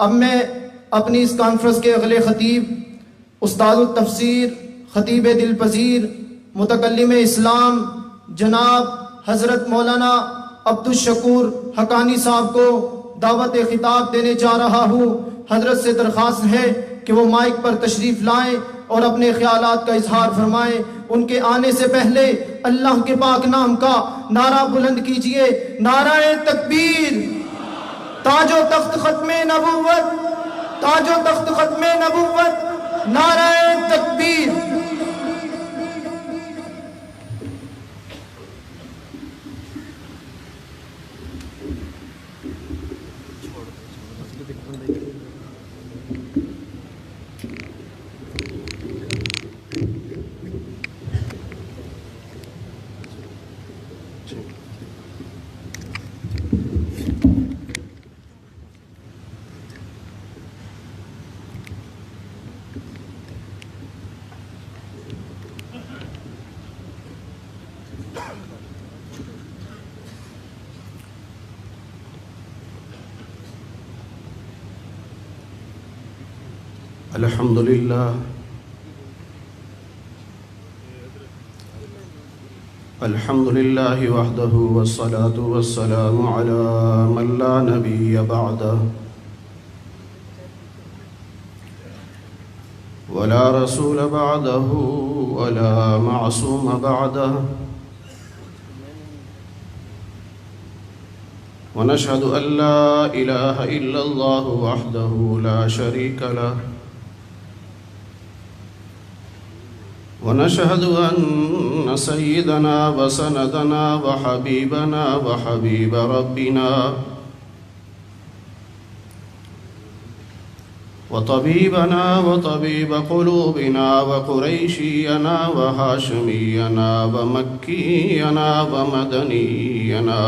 اب میں اپنی اس کانفرنس کے اگلے خطیب استاد التفسیر، خطیب دل پذیر، متکلم اسلام جناب حضرت مولانا عبدالشکور حقانی صاحب کو دعوت خطاب دینے جا رہا ہوں۔ حضرت سے درخواست ہے کہ وہ مائک پر تشریف لائیں اور اپنے خیالات کا اظہار فرمائیں۔ ان کے آنے سے پہلے اللہ کے پاک نام کا نعرہ بلند کیجئے، نعرہ تکبیر۔ تاج و تخت ختم نبوت، تاج و تخت ختم نبوت، نعرہ تکبیر۔ الحمد لله الحمد لله وحده والصلاة والسلام على من لا نبي بعده ولا رسول بعده ولا معصوم بعده ونشهد أن لا إله إلا الله وحده لا شريك له ونشهد أن سيدنا وسندنا وحبيبنا وحبيب ربنا وطبيبنا وطبيب قلوبنا وقريشينا وهاشمينا ومكينا ومدنينا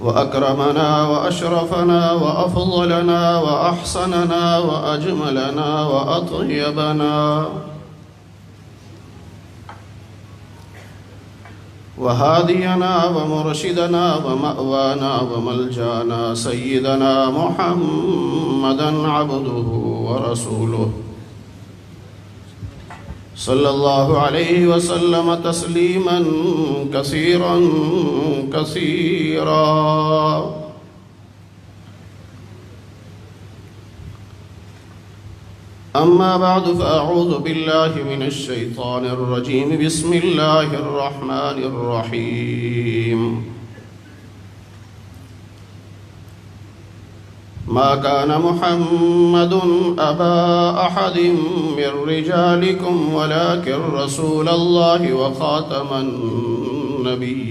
وأكرمنا وأشرفنا وأفضلنا وأحسننا وأجملنا وأطيبنا وهادينا ومرشدنا ومأوانا وملجانا سيدنا محمدا عبده ورسوله صلى الله عليه وسلم تسليما كثيرا كثيرا أما بعد فأعوذ بالله من الشيطان الرجيم بسم الله الرحمن الرحيم ما كان محمد أبا أحد من رجالكم ولكن رسول الله وخاتم النبيين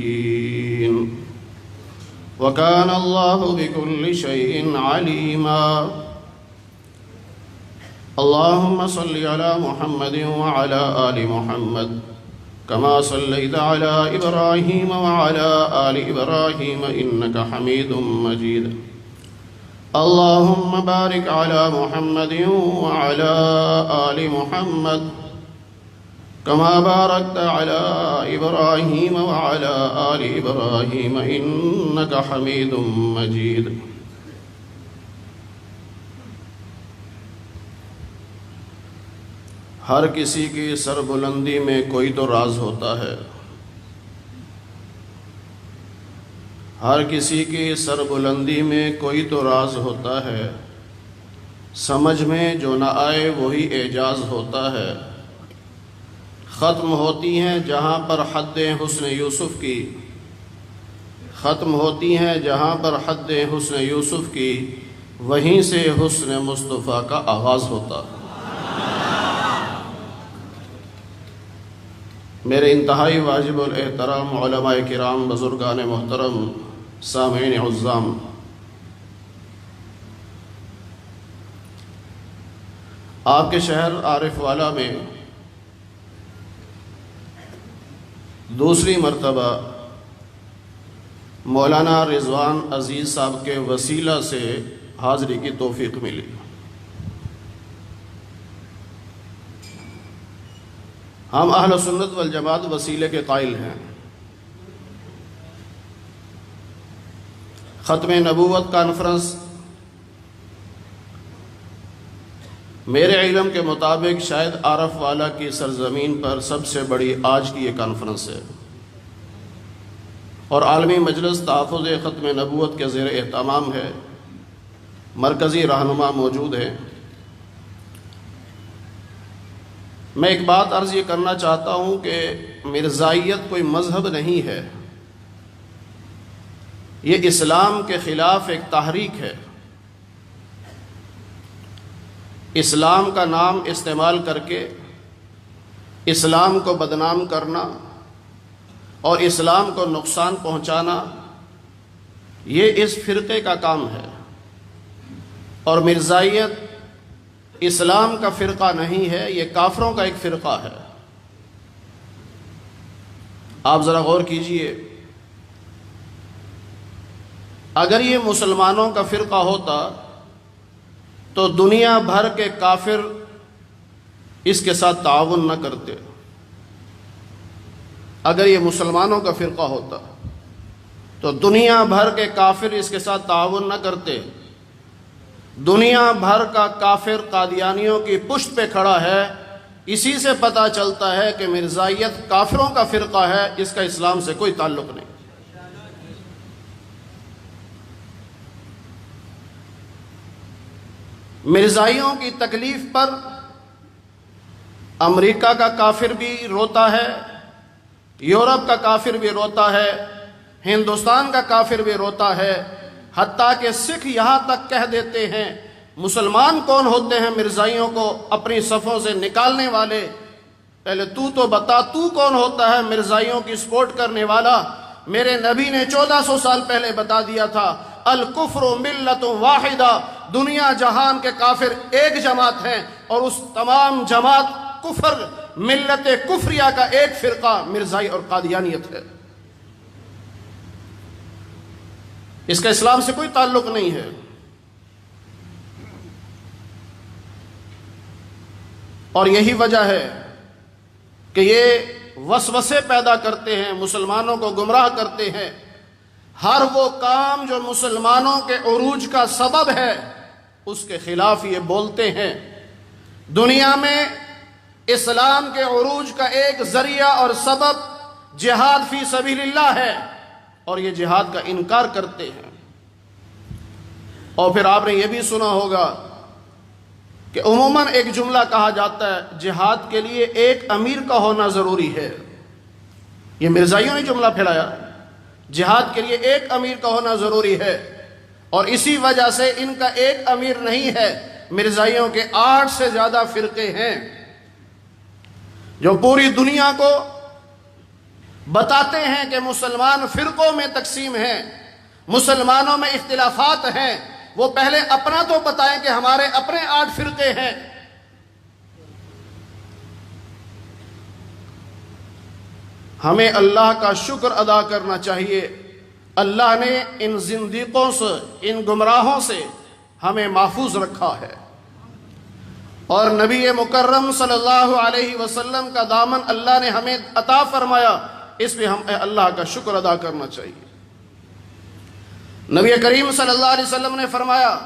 وكان الله بكل شيء عليما اللهم صل على محمد وعلى آل محمد كما صليت على إبراهيم وعلى آل إبراهيم إنك حميد مجيد اللهم بارك على محمد وعلى آل محمد كما باركت على إبراهيم وعلى آل إبراهيم إنك حميد مجيد ہر کسی کی سر بلندی میں کوئی تو راز ہوتا ہے، ہر کسی کی سر بلندی میں کوئی تو راز ہوتا ہے، سمجھ میں جو نہ آئے وہی اعجاز ہوتا ہے۔ ختم ہوتی ہیں جہاں پر حد حسن یوسف کی، ختم ہوتی ہیں جہاں پر حد حسن یوسف کی، وہیں سے حسن مصطفیٰ کا آغاز ہوتا ہے۔ میرے انتہائی واجب الاحترام علماء کرام، بزرگان محترم، سامعین عظام، آپ کے شہر عارف والا میں دوسری مرتبہ مولانا رضوان عزیز صاحب کے وسیلہ سے حاضری کی توفیق ملی۔ ہم اہل سنت والجماعت وسیلے کے قائل ہیں، ختم نبوت کانفرنس میرے علم کے مطابق شاید عرف والا کی سرزمین پر سب سے بڑی آج کی یہ کانفرنس ہے، اور عالمی مجلس تحفظ ختم نبوت کے زیر اہتمام ہے۔ مرکزی رہنما موجود ہیں۔ میں ایک بات عرض یہ کرنا چاہتا ہوں کہ مرزائیت کوئی مذہب نہیں ہے، یہ اسلام کے خلاف ایک تحریک ہے۔ اسلام کا نام استعمال کر کے اسلام کو بدنام کرنا اور اسلام کو نقصان پہنچانا، یہ اس فرقے کا کام ہے، اور مرزائیت اسلام کا فرقہ نہیں ہے، یہ کافروں کا ایک فرقہ ہے۔ آپ ذرا غور کیجئے، اگر یہ مسلمانوں کا فرقہ ہوتا تو دنیا بھر کے کافر اس کے ساتھ تعاون نہ کرتے۔ اگر یہ مسلمانوں کا فرقہ ہوتا تو دنیا بھر کے کافر اس کے ساتھ تعاون نہ کرتے۔ دنیا بھر کا کافر قادیانیوں کی پشت پہ کھڑا ہے، اسی سے پتہ چلتا ہے کہ مرزائیت کافروں کا فرقہ ہے، اس کا اسلام سے کوئی تعلق نہیں۔ مرزائیوں کی تکلیف پر امریکہ کا کافر بھی روتا ہے، یورپ کا کافر بھی روتا ہے، ہندوستان کا کافر بھی روتا ہے، حتیٰ کہ سکھ یہاں تک کہہ دیتے ہیں مسلمان کون ہوتے ہیں مرزائیوں کو اپنی صفوں سے نکالنے والے؟ پہلے تو بتا، تو کون ہوتا ہے مرزائیوں کی سپورٹ کرنے والا؟ میرے نبی نے 1400 سال پہلے بتا دیا تھا، الکفر ملت واحدہ، دنیا جہان کے کافر ایک جماعت ہیں، اور اس تمام جماعت کفر ملت کفریہ کا ایک فرقہ مرزائی اور قادیانیت ہے۔ اس کا اسلام سے کوئی تعلق نہیں ہے۔ اور یہی وجہ ہے کہ یہ وسوسے پیدا کرتے ہیں، مسلمانوں کو گمراہ کرتے ہیں۔ ہر وہ کام جو مسلمانوں کے عروج کا سبب ہے اس کے خلاف یہ بولتے ہیں۔ دنیا میں اسلام کے عروج کا ایک ذریعہ اور سبب جہاد فی سبیل اللہ ہے، اور یہ جہاد کا انکار کرتے ہیں۔ اور پھر آپ نے یہ بھی سنا ہوگا کہ عموماً ایک جملہ کہا جاتا ہے، جہاد کے لیے ایک امیر کا ہونا ضروری ہے۔ یہ مرزائیوں نے جملہ پھیلایا، جہاد کے لیے ایک امیر کا ہونا ضروری ہے، اور اسی وجہ سے ان کا ایک امیر نہیں ہے، مرزائیوں کے 8 سے زیادہ فرقے ہیں جو پوری دنیا کو بتاتے ہیں کہ مسلمان فرقوں میں تقسیم ہیں، مسلمانوں میں اختلافات ہیں۔ وہ پہلے اپنا تو بتائیں کہ ہمارے اپنے 8 فرقے ہیں۔ ہمیں اللہ کا شکر ادا کرنا چاہیے، اللہ نے ان زندیقوں سے، ان گمراہوں سے ہمیں محفوظ رکھا ہے، اور نبی مکرم صلی اللہ علیہ وسلم کا دامن اللہ نے ہمیں عطا فرمایا، اس پہ ہمیں اللہ کا شکر ادا کرنا چاہیے۔ نبی کریم صلی اللہ علیہ وسلم نے فرمایا،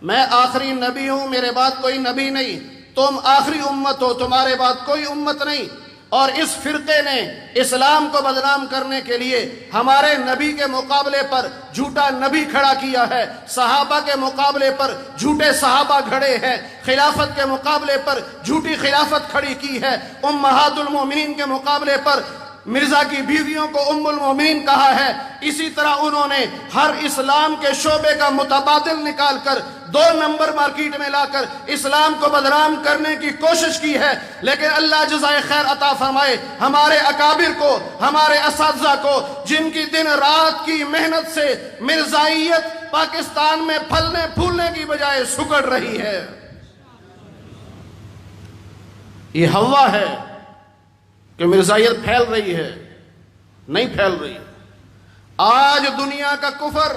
میں آخری نبی ہوں، میرے بعد کوئی نبی نہیں، تم آخری امت ہو، تمہارے بعد کوئی امت نہیں۔ اور اس فرقے نے اسلام کو بدنام کرنے کے لیے ہمارے نبی کے مقابلے پر جھوٹا نبی کھڑا کیا ہے، صحابہ کے مقابلے پر جھوٹے صحابہ کھڑے ہیں، خلافت کے مقابلے پر جھوٹی خلافت کھڑی کی ہے، امہات المومنین کے مقابلے پر مرزا کی بیویوں کو ام المومنین کہا ہے۔ اسی طرح انہوں نے ہر اسلام کے شعبے کا متبادل نکال کر 2 نمبر مارکیٹ میں لا کر اسلام کو بدنام کرنے کی کوشش کی ہے، لیکن اللہ جزائے خیر عطا فرمائے ہمارے اکابر کو، ہمارے اساتذہ کو، جن کی دن رات کی محنت سے مرزائیت پاکستان میں پھلنے پھولنے کی بجائے سکڑ رہی ہے۔ یہ ہوا ہے کہ مرزائیت پھیل رہی ہے، نہیں پھیل رہی۔ آج دنیا کا کفر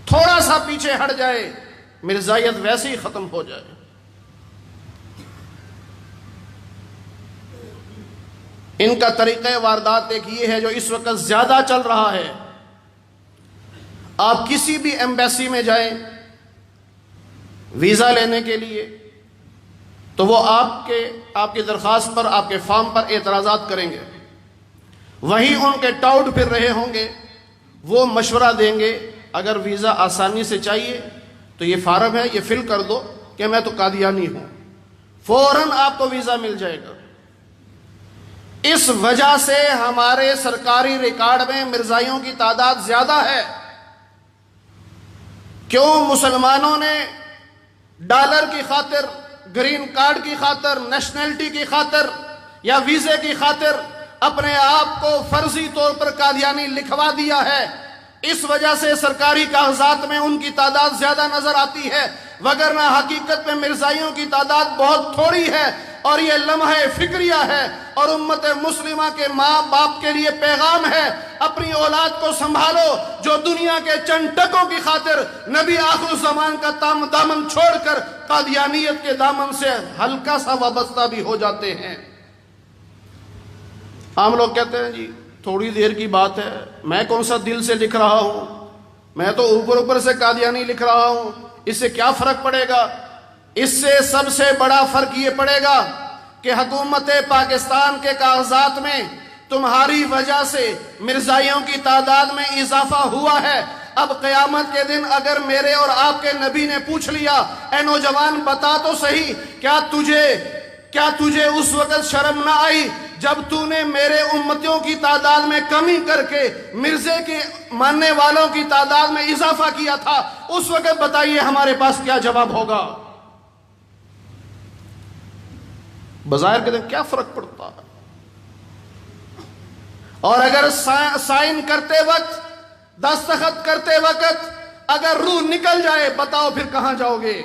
تھوڑا سا پیچھے ہٹ جائے، مرزائیت ویسے ہی ختم ہو جائے۔ ان کا طریقہ واردات ایک یہ ہے جو اس وقت زیادہ چل رہا ہے آپ کسی بھی ایمبیسی میں جائیں ویزا لینے کے لیے تو وہ آپ کی درخواست پر، آپ کے فارم پر اعتراضات کریں گے. وہیں ان کے ٹاؤٹ پھر رہے ہوں گے، وہ مشورہ دیں گے اگر ویزا آسانی سے چاہیے تو یہ فارم ہے، یہ فل کر دو کہ میں تو قادیانی ہوں، فوراً آپ کو ویزا مل جائے گا. اس وجہ سے ہمارے سرکاری ریکارڈ میں مرزائیوں کی تعداد زیادہ ہے. کیوں؟ مسلمانوں نے ڈالر کی خاطر، گرین کارڈ کی خاطر، نیشنلٹی کی خاطر یا ویزے کی خاطر اپنے آپ کو فرضی طور پر قادیانی لکھوا دیا ہے. اس وجہ سے سرکاری کاغذات میں ان کی تعداد زیادہ نظر آتی ہے، وگرنہ حقیقت میں مرزائیوں کی تعداد بہت تھوڑی ہے. اور یہ لمحہ فکریہ ہے اور امت مسلمہ کے ماں باپ کے لیے پیغام ہے، اپنی اولاد کو سنبھالو جو دنیا کے چند ٹکوں کی خاطر نبی آخر الزمان کا دامن چھوڑ کر قادیانیت کے دامن سے ہلکا سا وابستہ بھی ہو جاتے ہیں. عام لوگ کہتے ہیں جی تھوڑی دیر کی بات ہے، میں کون سا دل سے لکھ رہا ہوں، میں تو اوپر سے قادیانی لکھ رہا ہوں، اس سے کیا فرق پڑے گا؟ اس سے سب سے بڑا فرق یہ پڑے گا کہ حکومت پاکستان کے کاغذات میں تمہاری وجہ سے مرزائیوں کی تعداد میں اضافہ ہوا ہے. اب قیامت کے دن اگر میرے اور آپ کے نبی نے پوچھ لیا، اے نوجوان بتا تو صحیح، کیا تجھے اس وقت شرم نہ آئی جب تو نے میرے امتیوں کی تعداد میں کمی کر کے مرزے کے ماننے والوں کی تعداد میں اضافہ کیا تھا؟ اس وقت بتائیے ہمارے پاس کیا جواب ہوگا؟ بظاہر کے دن کیا فرق پڑتا ہے؟ اور اگر سائن کرتے وقت، دستخط کرتے وقت اگر روح نکل جائے، بتاؤ پھر کہاں جاؤ گے؟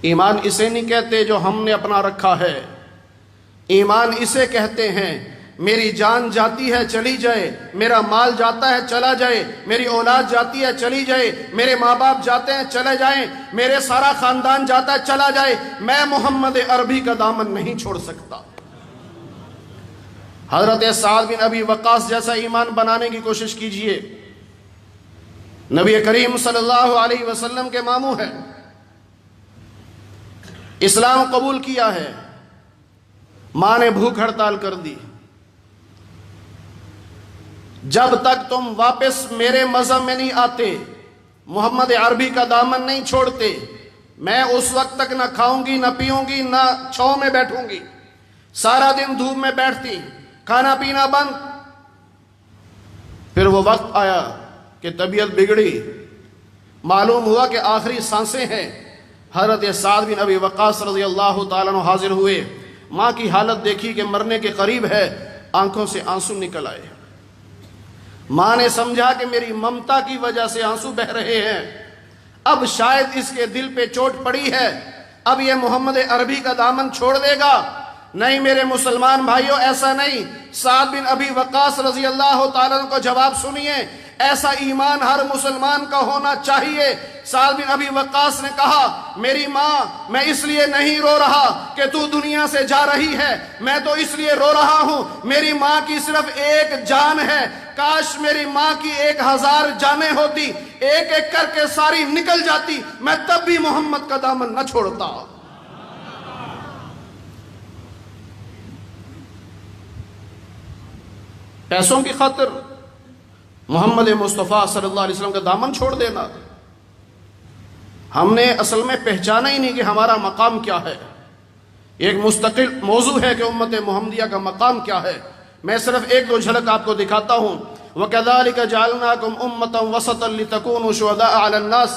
ایمان اسے نہیں کہتے جو ہم نے اپنا رکھا ہے، ایمان اسے کہتے ہیں میری جان جاتی ہے چلی جائے، میرا مال جاتا ہے چلا جائے، میری اولاد جاتی ہے چلی جائے، میرے ماں باپ جاتے ہیں چلے جائیں، میرے سارا خاندان جاتا ہے چلا جائے، میں محمد عربی کا دامن نہیں چھوڑ سکتا. حضرت سعد بن ابی وقاص جیسا ایمان بنانے کی کوشش کیجئے. نبی کریم صلی اللہ علیہ وسلم کے ماموں ہیں، اسلام قبول کیا ہے، ماں نے بھوک ہڑتال کر دی، جب تک تم واپس میرے مذہب میں نہیں آتے، محمد عربی کا دامن نہیں چھوڑتے، میں اس وقت تک نہ کھاؤں گی، نہ پیوں گی، نہ چھاؤں میں بیٹھوں گی. سارا دن دھوپ میں بیٹھتی، کھانا پینا بند. پھر وہ وقت آیا کہ طبیعت بگڑی، معلوم ہوا کہ آخری سانسیں ہیں. حضرت سعد بن ابی وقاص رضی اللہ تعالیٰ عنہ حاضر ہوئے، ماں کی حالت دیکھی کہ مرنے کے قریب ہے، آنکھوں سے آنسو نکل آئے. ماں نے سمجھا کہ میری ممتا کی وجہ سے آنسو بہ رہے ہیں، اب شاید اس کے دل پہ چوٹ پڑی ہے، اب یہ محمد عربی کا دامن چھوڑ دے گا. نہیں میرے مسلمان بھائیوں، ایسا نہیں. سعد بن ابی وقاص رضی اللہ تعالیٰ عنہ کو جواب سنیے، ایسا ایمان ہر مسلمان کا ہونا چاہیے. سعد بن ابی وقاص نے کہا میری ماں، میں اس لیے نہیں رو رہا کہ تو دنیا سے جا رہی ہے، میں تو اس لیے رو رہا ہوں میری ماں کی صرف ایک جان ہے، کاش میری ماں کی 1000 جانیں ہوتی، ایک ایک کر کے ساری نکل جاتی، میں تب بھی محمد کا دامن نہ چھوڑتا. پیسوں کی خاطر محمد مصطفیٰ صلی اللہ علیہ وسلم کا دامن چھوڑ دینا؟ ہم نے اصل میں پہچانا ہی نہیں کہ ہمارا مقام کیا ہے. ایک مستقل موضوع ہے کہ امت محمدیہ کا مقام کیا ہے. میں صرف 1-2 جھلک آپ کو دکھاتا ہوں. وَكَذَلِكَ جَعَلْنَاكُمْ أُمَّةً وَسَطًا لِتَكُونُوا شُهَدَاءَ عَلَى النَّاسِ.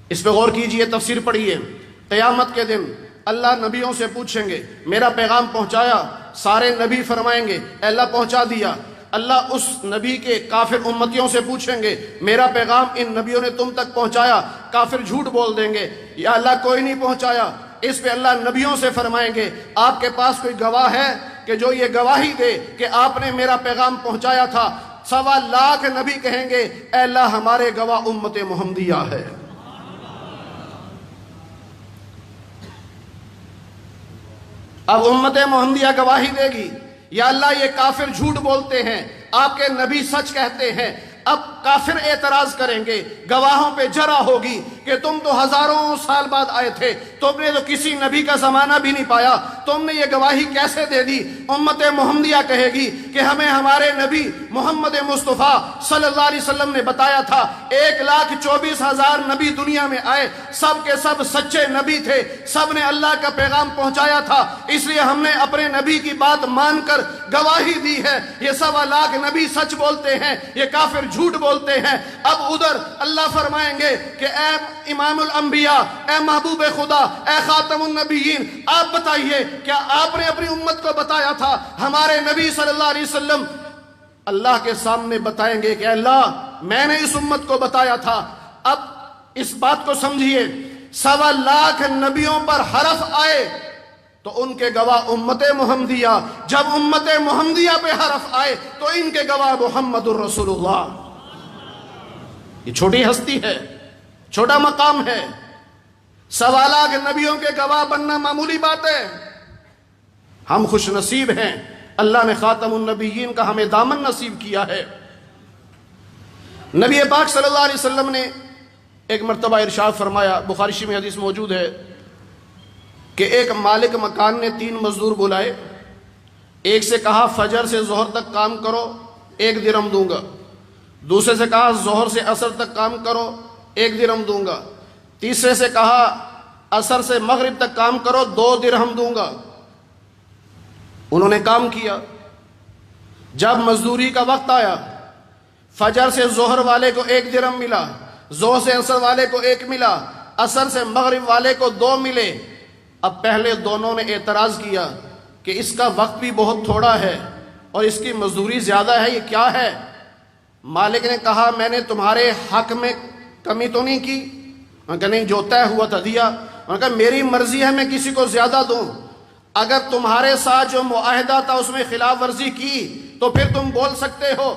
اس پہ غور کیجئے، تفسیر پڑھیے. قیامت کے دن اللہ نبیوں سے پوچھیں گے میرا پیغام پہنچایا؟ سارے نبی فرمائیں گے اے اللہ پہنچا دیا. اللہ اس نبی کے کافر امتیوں سے پوچھیں گے میرا پیغام ان نبیوں نے تم تک پہنچایا؟ کافر جھوٹ بول دیں گے یا اللہ کوئی نہیں پہنچایا. اس پہ اللہ نبیوں سے فرمائیں گے آپ کے پاس کوئی گواہ ہے کہ جو یہ گواہی دے کہ آپ نے میرا پیغام پہنچایا تھا؟ 1.25 لاکھ نبی کہیں گے اے اللہ ہمارے گواہ امت محمدیہ ہے. اب امت محمدیہ گواہی دے گی یا اللہ یہ کافر جھوٹ بولتے ہیں، آپ کے نبی سچ کہتے ہیں۔ اب کافر اعتراض کریں گے، گواہوں پہ جرا ہوگی کہ تم تو ہزاروں سال بعد آئے تھے، تم نے تو کسی نبی کا زمانہ بھی نہیں پایا، تم نے یہ گواہی کیسے دے دی؟ امت محمدیہ کہے گی کہ ہمیں ہمارے نبی محمد مصطفیٰ صلی اللہ علیہ وسلم نے بتایا تھا، 1,24,000 نبی دنیا میں آئے، سب کے سب سچے نبی تھے، سب نے اللہ کا پیغام پہنچایا تھا، اس لیے ہم نے اپنے نبی کی بات مان کر گواہی دی ہے۔ یہ 1.25 لاکھ نبی سچ بولتے ہیں، یہ کافر جھوٹ بولتے ہیں۔ اب ادھر اللہ فرمائیں گے کہ اے امام الانبیاء، اے محبوب خدا، اے خاتم النبیین، آپ بتائیے کیا آپ نے اپنی امت کو بتایا تھا؟ ہمارے نبی صلی اللہ علیہ وسلم اللہ کے سامنے بتائیں گے کہ اللہ میں نے اس امت کو بتایا تھا۔ اب اس بات کو سمجھیے، 1.25 لاکھ نبیوں پر حرف آئے تو ان کے گواہ امت محمدیہ، جب امت محمدیہ پہ حرف آئے تو ان کے گواہ محمد الرسول اللہ۔ یہ چھوٹی ہستی ہے، چھوٹا مقام ہے، 1.25 لاکھ نبیوں کے گواہ بننا معمولی بات ہے۔ ہم خوش نصیب ہیں، اللہ نے خاتم النبیین کا ہمیں دامن نصیب کیا ہے۔ نبی پاک صلی اللہ علیہ وسلم نے ایک مرتبہ ارشاد فرمایا، بخاری شریف میں حدیث موجود ہے کہ ایک مالک مکان نے 3 مزدور بلائے، ایک سے کہا فجر سے ظہر تک کام کرو 1 درہم دوں گا، دوسرے سے کہا ظہر سے عصر تک کام کرو 1 درہم دوں گا، تیسرے سے کہا عصر سے مغرب تک کام کرو 2 درہم دوں گا۔ انہوں نے کام کیا، جب مزدوری کا وقت آیا، فجر سے ظہر والے کو 1 درہم ملا، ظہر سے عصر والے کو 1 ملا، عصر سے مغرب والے کو 2 ملے۔ اب پہلے دونوں نے اعتراض کیا کہ اس کا وقت بھی بہت تھوڑا ہے اور اس کی مزدوری زیادہ ہے، یہ کیا ہے؟ مالک نے کہا میں نے تمہارے حق میں کمی تو نہیں کی؟ انہوں نے کہا نہیں، جو طے ہوا تھا دیا۔ انہوں نے کہا میری مرضی ہے میں کسی کو زیادہ دوں، اگر تمہارے ساتھ جو معاہدہ تھا اس میں خلاف ورزی کی تو پھر تم بول سکتے ہو۔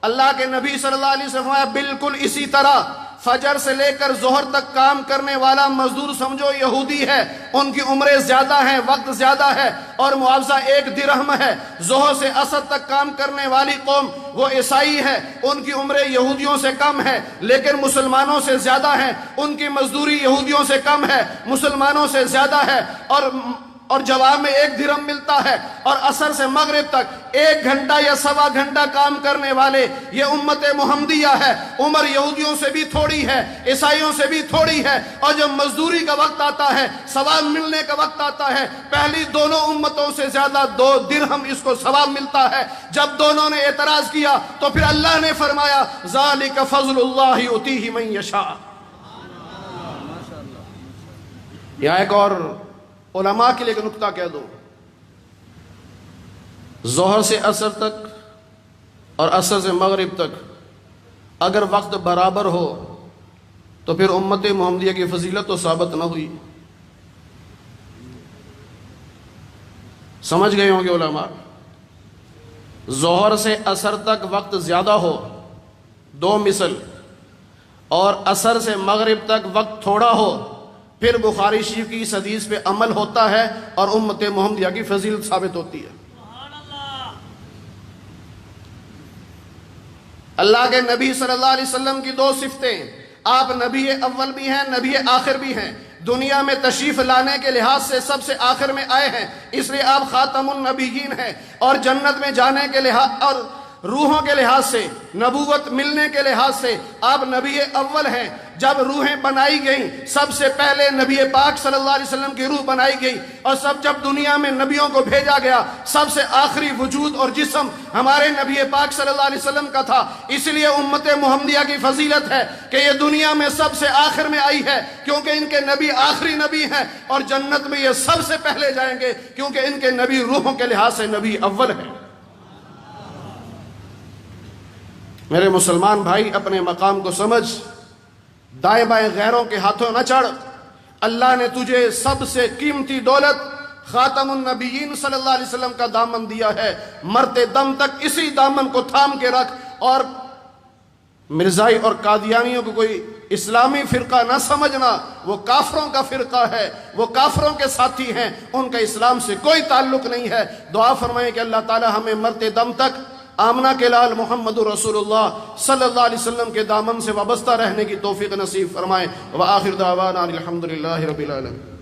اللہ کے نبی صلی اللہ علیہ وسلم فرمایا بالکل اسی طرح فجر سے لے کر ظہر تک کام کرنے والا مزدور سمجھو یہودی ہے، ان کی عمریں زیادہ ہیں، وقت زیادہ ہے اور معاوضہ 1 درہم ہے۔ ظہر سے عصر تک کام کرنے والی قوم وہ عیسائی ہے، ان کی عمریں یہودیوں سے کم ہے لیکن مسلمانوں سے زیادہ ہیں، ان کی مزدوری یہودیوں سے کم ہے مسلمانوں سے زیادہ ہے، اور جواب میں 1 درہم ملتا ہے، اور عصر سے مغرب تک 1 گھنٹہ یا 1.25 گھنٹہ کام کرنے والے یہ امت محمدیہ ہے۔ عمر یہودیوں سے بھی تھوڑی ہے، عیسائیوں سے بھی تھوڑی ہے، اور جب مزدوری کا وقت آتا ہے، ثواب ملنے کا وقت آتا ہے، پہلی دونوں امتوں سے زیادہ 2 درہم اس کو ثواب ملتا ہے۔ جب دونوں نے اعتراض کیا تو پھر اللہ نے فرمایا ذالک فضل اللہ یؤتیہ من یشاء۔ یہاں ایک اور علماء کے لیے ایک نکتہ کہہ دو، ظہر سے عصر تک اور عصر سے مغرب تک اگر وقت برابر ہو تو پھر امت محمدیہ کی فضیلت تو ثابت نہ ہوئی۔ سمجھ گئے ہوں گے علماء؟ ظہر سے عصر تک وقت زیادہ ہو 2 مثل، اور عصر سے مغرب تک وقت تھوڑا ہو، پھر بخاری شریف کی اس حدیث پہ عمل ہوتا ہے اور امت محمدیہ کی فضیلت ثابت ہوتی ہے۔ اللہ کے نبی صلی اللہ علیہ وسلم کی 2 صفتیں، آپ نبی اول بھی ہیں، نبی آخر بھی ہیں، دنیا میں تشریف لانے کے لحاظ سے سب سے آخر میں آئے ہیں، اس لیے آپ خاتم النبیین ہیں، اور جنت میں جانے کے لحاظ اور روحوں کے لحاظ سے، نبوت ملنے کے لحاظ سے آپ نبی اول ہیں۔ جب روحیں بنائی گئیں سب سے پہلے نبی پاک صلی اللہ علیہ وسلم کی روح بنائی گئی، اور جب دنیا میں نبیوں کو بھیجا گیا سب سے آخری وجود اور جسم ہمارے نبی پاک صلی اللہ علیہ وسلم کا تھا۔ اس لیے امت محمدیہ کی فضیلت ہے کہ یہ دنیا میں سب سے آخر میں آئی ہے کیونکہ ان کے نبی آخری نبی ہیں، اور جنت میں یہ سب سے پہلے جائیں گے کیونکہ ان کے نبی روحوں کے لحاظ سے نبی اول ہیں۔ میرے مسلمان بھائی، اپنے مقام کو سمجھ، دائیں بائیں غیروں کے ہاتھوں نہ چڑھ۔ اللہ نے تجھے سب سے قیمتی دولت خاتم النبیین صلی اللہ علیہ وسلم کا دامن دیا ہے، مرتے دم تک اسی دامن کو تھام کے رکھ، اور مرزائی اور قادیانیوں کو کوئی اسلامی فرقہ نہ سمجھنا، وہ کافروں کا فرقہ ہے، وہ کافروں کے ساتھی ہیں، ان کا اسلام سے کوئی تعلق نہیں ہے۔ دعا فرمائیں کہ اللہ تعالی ہمیں مرتے دم تک آمنہ کے لال محمد رسول اللہ صلی اللہ علیہ وسلم کے دامن سے وابستہ رہنے کی توفیق نصیب فرمائے۔ وآخر دعوانا الحمدللہ رب العالمین۔